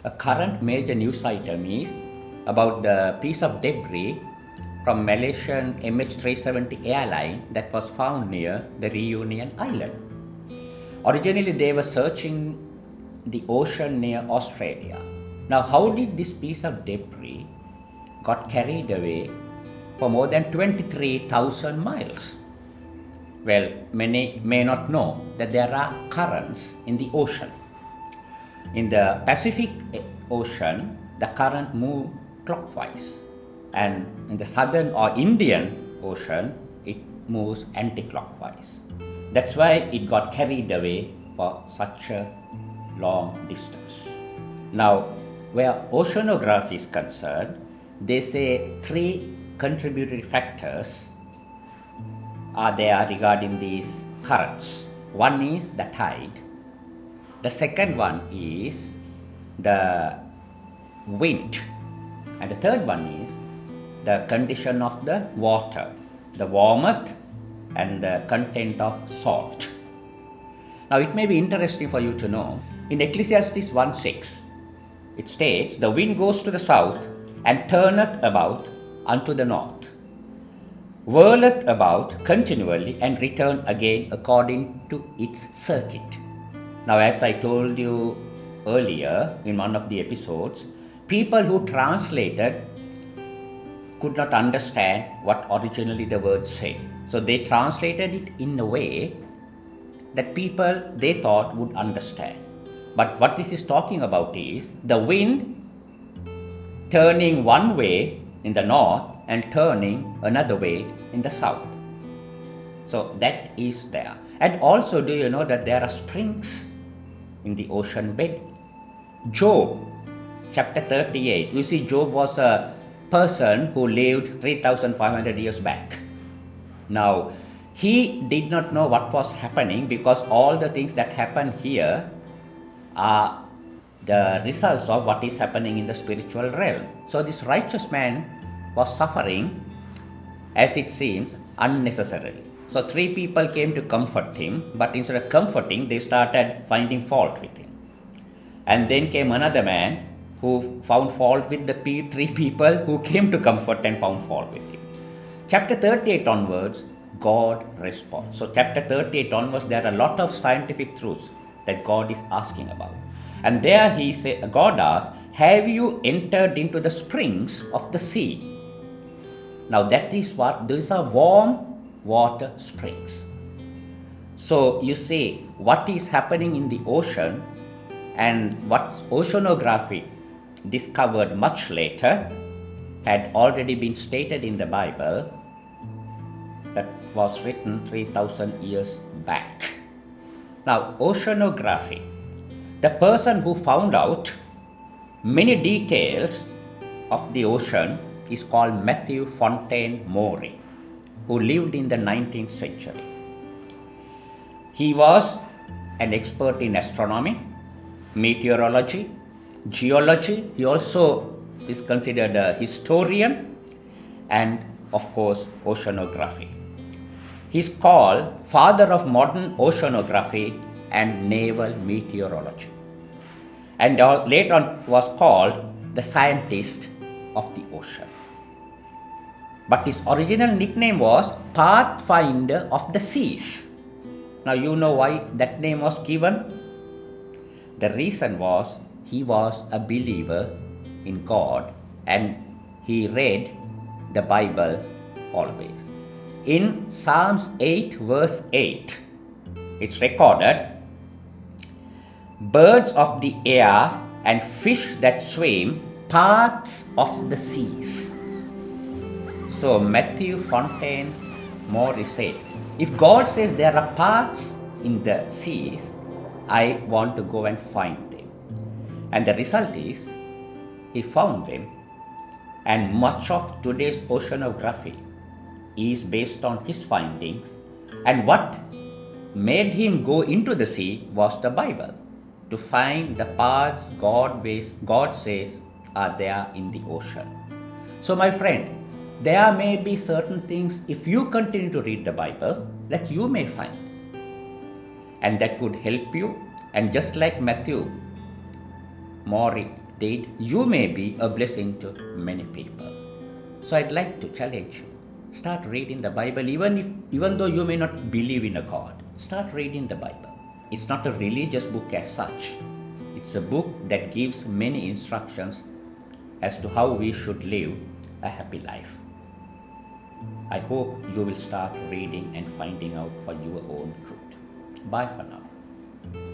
A current major news item is about the piece of debris from Malaysian MH370 airline that was found near the Reunion Island. Originally, they were searching the ocean near Australia. Now, how did this piece of debris got carried away for more than 23,000 miles? Well, many may not know that there are currents in the ocean. In the Pacific Ocean, the current moves clockwise, and in the Southern or Indian Ocean, it moves anti-clockwise. That's why it got carried away for such a long distance. Now, where oceanography is concerned, they say 3 contributory factors are there regarding these currents. One is the tide. The second one is the wind. And the third one is the condition of the water, the warmth and the content of salt. Now it may be interesting for you to know, in Ecclesiastes 1:6, it states, "The wind goes to the south and turneth about unto the north, whirleth about continually and return again according to its circuit." Now, as I told you earlier in one of the episodes, people who translated could not understand what originally the words say. So they translated it in a way that people they thought would understand. But what this is talking about is the wind turning one way in the north and turning another way in the south. So that is there. And also, do you know that there are springs in the ocean bed? Job, chapter 38. You see, Job was a person who lived 3,500 years back. Now, he did not know what was happening because all the things that happen here are the results of what is happening in the spiritual realm. So this righteous man was suffering, as it seems, unnecessarily. So 3 people came to comfort him, but instead of comforting, they started finding fault with him. And then came another man who found fault with the 3 people who came to comfort and found fault with him. Chapter 38 onwards, God responds. So chapter 38 onwards, there are a lot of scientific truths that God is asking about. And there God asks, "Have you entered into the springs of the sea?" Now that is what, these are warm water springs. So you see what is happening in the ocean and what oceanography discovered much later had already been stated in the Bible that was written 3,000 years back. Now, oceanography, the person who found out many details of the ocean is called Matthew Fontaine Maury, who lived in the 19th century. He was an expert in astronomy, meteorology, geology. He also is considered a historian and, of course, oceanography. He's called father of modern oceanography and naval meteorology. And later on was called the scientist of the ocean. But his original nickname was Pathfinder of the Seas. Now you know why that name was given? The reason was he was a believer in God and he read the Bible always. In Psalms 8 verse 8, it's recorded, "Birds of the air and fish that swim, paths of the seas." So Matthew Fontaine Maury said, if God says there are paths in the seas, I want to go and find them. And the result is, he found them. And much of today's oceanography is based on his findings. And what made him go into the sea was the Bible, to find the paths God says are there in the ocean. So my friend, there may be certain things, if you continue to read the Bible, that you may find. And that would help you. And just like Matthew Maury did, you may be a blessing to many people. So I'd like to challenge you. Start reading the Bible, even though you may not believe in a God. Start reading the Bible. It's not a religious book as such. It's a book that gives many instructions as to how we should live a happy life. I hope you will start reading and finding out for your own truth. Bye for now.